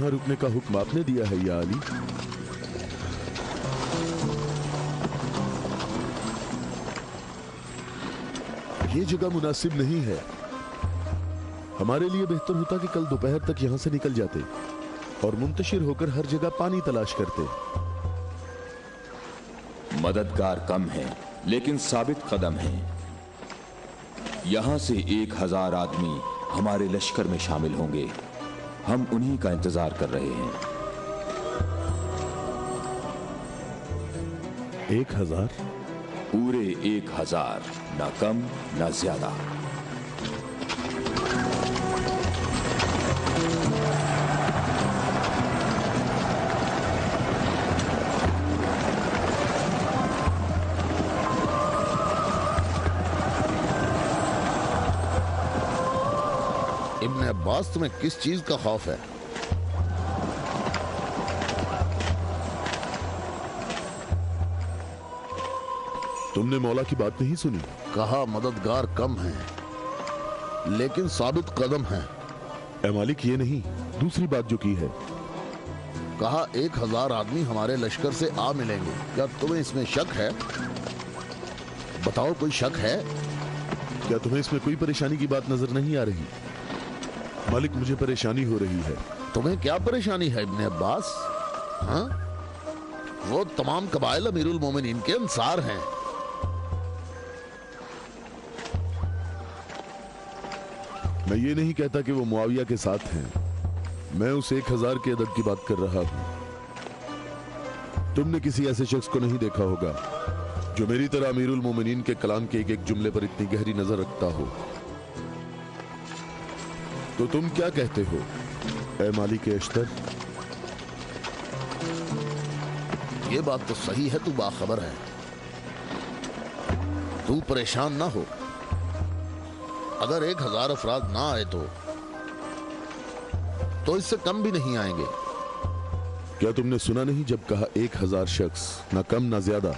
यहाँ रुकने का हुक्म आपने दिया है या अली? ये जगह मुनासिब नहीं है। हमारे लिए बेहतर होता कि कल दोपहर तक यहाँ से निकल जाते और मुंतशिर होकर हर जगह पानी तलाश करते। मददगार कम हैं, लेकिन साबित कदम हैं। यहां से 1000 आदमी हमारे लश्कर में शामिल होंगे। हम उन्हीं का इंतजार कर रहे हैं। 1000? पूरे 1000, ना कम ना ज्यादा। इब्न अब्बास, तुम्हें किस चीज का खौफ है? तुमने मौला की बात नहीं सुनी? कहा मददगार कम हैं, लेकिन साबित कदम हैं। ए मालिक, ये नहीं, दूसरी बात जो की है। कहा 1000 आदमी हमारे लश्कर से आ मिलेंगे। क्या तुम्हें इसमें शक है? बताओ, कोई शक है? क्या तुम्हें इसमें कोई परेशानी की बात नजर नहीं आ रही? मालिक, मुझे परेशानी हो रही है। तुम्हें क्या परेशानी है इब्न अब्बास? हाँ, वो तमाम कबाइल अमीरुल मोमिनीन के अंसार हैं। मैं ये नहीं कहता कि वो मुआविया के साथ हैं। मैं उस 1000 के अदद की बात कर रहा हूं। तुमने किसी ऐसे शख्स को नहीं देखा होगा जो मेरी तरह अमीरुल मोमिनीन के कलाम के एक एक जुमले पर इतनी गहरी नजर रखता हो। तो तुम क्या कहते हो ए मालिक अश्तर? ये बात तो सही है, तू बाखबर है। तू परेशान ना हो। अगर 1000 अफराद ना आए तो इससे कम भी नहीं आएंगे। क्या तुमने सुना नहीं जब कहा 1000 शख्स, ना कम ना ज्यादा?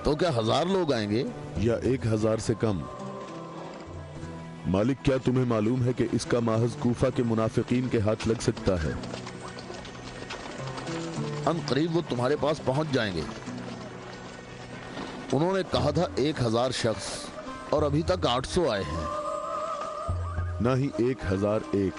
तो क्या 1000 लोग आएंगे या 1000 से कम? मालिक, क्या तुम्हें मालूम है कि इसका माहज कूफा के मुनाफिकीन के हाथ लग सकता है? अनकरीब वो तुम्हारे पास पहुंच जाएंगे। उन्होंने कहा था 1000 शख्स और अभी तक 800 आए हैं। ना ही 1001।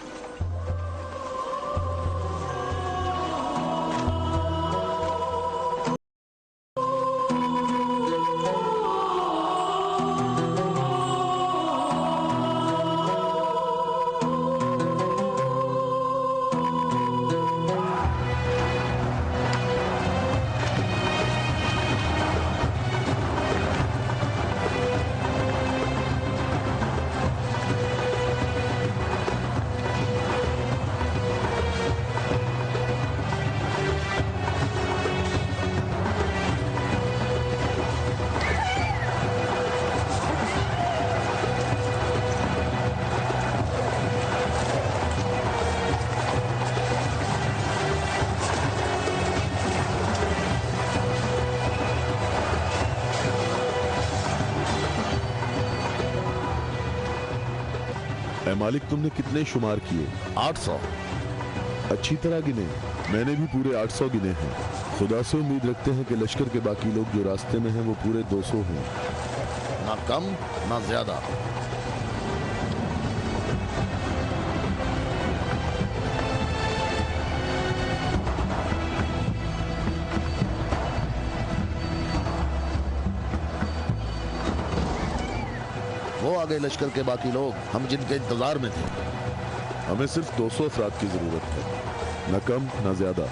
मालिक, तुमने कितने शुमार किए? 800। अच्छी तरह गिने। मैंने भी पूरे 800 गिने हैं। खुदा से उम्मीद रखते हैं कि लश्कर के बाकी लोग जो रास्ते में हैं वो पूरे 200 हों। ना कम ना ज्यादा। वो आ गए लश्कर के बाकी लोग, हम जिनके इंतजार में थे। हमें सिर्फ 200 अफराद की जरूरत है, न कम न ज्यादा।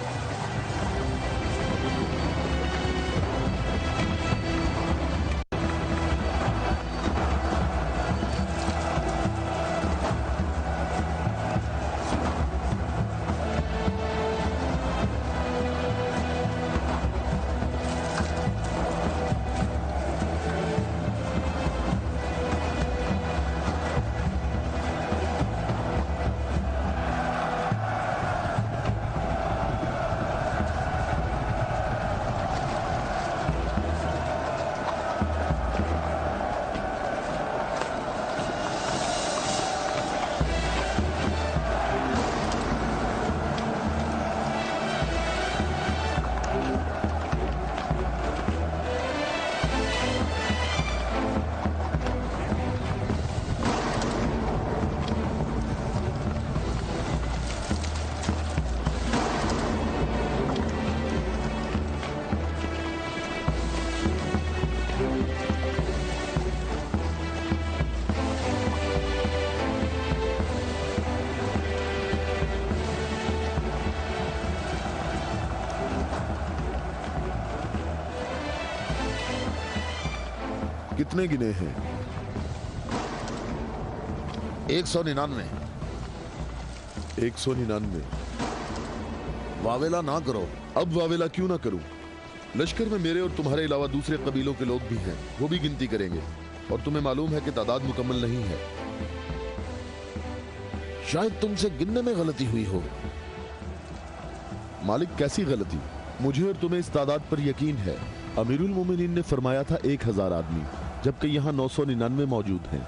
कितने गिने हैं? 199। 199। वावेला ना करो। अब वावेला क्यों ना करूं? लश्कर में मेरे और तुम्हारे अलावा दूसरे कबीलों के लोग भी हैं, वो भी गिनती करेंगे, और तुम्हें मालूम है कि तादाद मुकम्मल नहीं है। शायद तुमसे गिनने में गलती हुई हो। मालिक, कैसी गलती? मुझे और तुम्हें इस तादाद पर यकीन है। अमीरुल मोमिनीन ने फरमाया था 1000 आदमी, जबकि यहाँ 999 मौजूद हैं।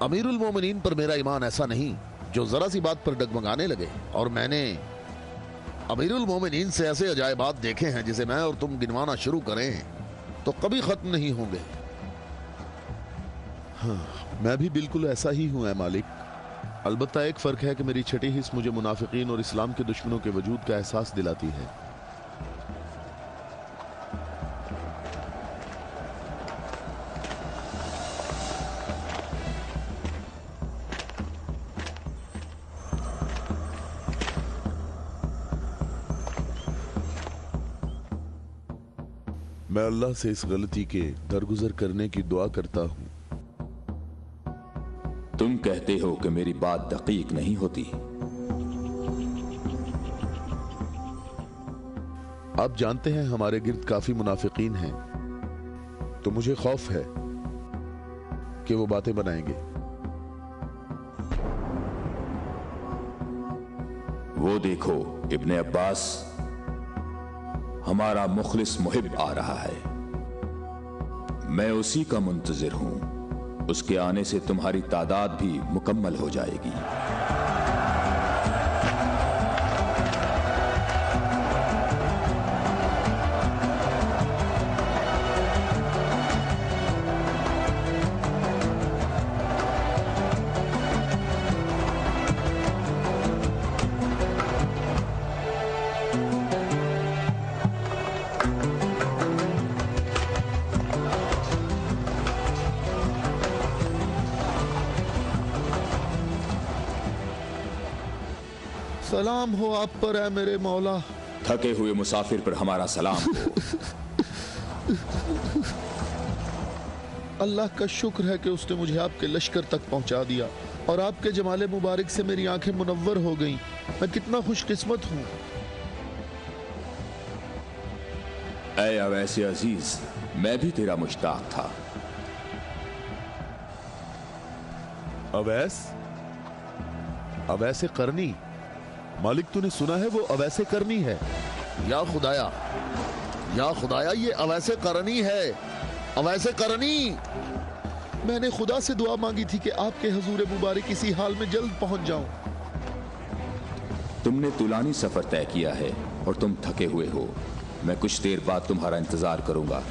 अमीरुल मोमिनीन पर मेरा ईमान ऐसा नहीं जो जरा सी बात पर डगमगाने लगे। और मैंने अमीरुल मोमिनीन से ऐसे अजायबात देखे हैं जिसे मैं और तुम गिनवाना शुरू करें तो कभी खत्म नहीं होंगे। हाँ, मैं भी बिल्कुल ऐसा ही हूँ ऐ मालिक। अलबत्ता एक फर्क है कि मेरी छठी हिस्स मुझे मुनाफिकीन और इस्लाम के दुश्मनों के वजूद का एहसास दिलाती है। मैं अल्लाह से इस गलती के दरगुजर करने की दुआ करता हूँ। तुम कहते हो कि मेरी बात दकीक नहीं होती। आप जानते हैं हमारे गिर्द काफी मुनाफिकीन हैं, तो मुझे खौफ है कि वो बातें बनाएंगे। वो देखो, इब्ने अब्बास, हमारा मुखलिस मुहिब आ रहा है। मैं उसी का मुंतजिर हूं। उसके आने से तुम्हारी तादाद भी मुकम्मल हो जाएगी। सलाम हो आप पर है मेरे मौला। थके हुए मुसाफिर पर हमारा सलाम हो। अल्लाह का शुक्र है कि उसने मुझे आपके लश्कर तक पहुंचा दिया और आपके जमाले मुबारक से मेरी आंखें मुनव्वर हो गईं। मैं कितना खुशकिस्मत हूं। ऐ अवैस अजीज, मैं भी तेरा मुश्ताक था। अवैस? अवैसे करनी? मालिक, तूने सुना है वो अवैसे करनी है? या खुदाया, या खुदाया, ये अवैसे करनी है। अवैसे करनी। मैंने खुदा से दुआ मांगी थी कि आपके हजूर मुबारक इसी हाल में जल्द पहुंच जाऊं। तुमने तुलानी सफर तय किया है और तुम थके हुए हो। मैं कुछ देर बाद तुम्हारा इंतजार करूंगा,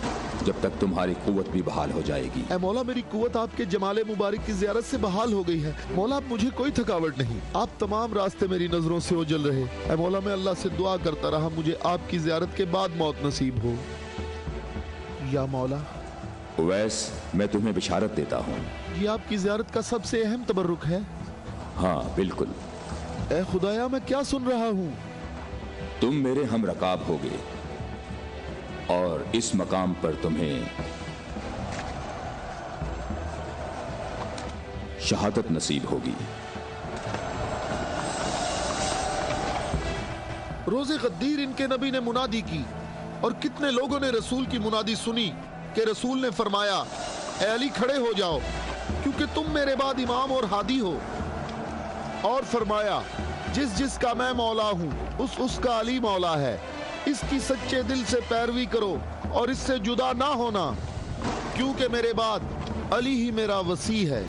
जब तक तुम्हारी कुव्वत भी बहाल हो जाएगी। ऐ मौला, मेरी कुव्वत आपके जमाले मुबारक की ज़ियारत से बहाल हो गई है। मौला, अब मुझे कोई थकावट नहीं। आप तमाम रास्ते मेरी नजरों से ओझल रहे। ऐ मौला, मैं अल्लाह से दुआ करता रहा मुझे आपकी ज़ियारत के बाद मौत नसीब हो। या मौला। उवैस, मैं तुम्हें बिशारत देता हूँ। ये आपकी ज़ियारत का सबसे अहम तबर्रुक है। हाँ बिल्कुल। ऐ खुदाया, मैं क्या सुन रहा हूँ? तुम मेरे हम रकाब होगे और इस मकाम पर तुम्हें शहादत नसीब होगी। रोज़े गद्दीर इनके नबी ने मुनादी की और कितने लोगों ने रसूल की मुनादी सुनी कि रसूल ने फरमाया, ऐ अली खड़े हो जाओ क्योंकि तुम मेरे बाद इमाम और हादी हो। और फरमाया, जिसका मैं मौला हूँ उसका अली मौला है। इसकी सच्चे दिल से पैरवी करो और इससे जुदा ना होना, क्योंकि मेरे बाद अली ही मेरा वसी है।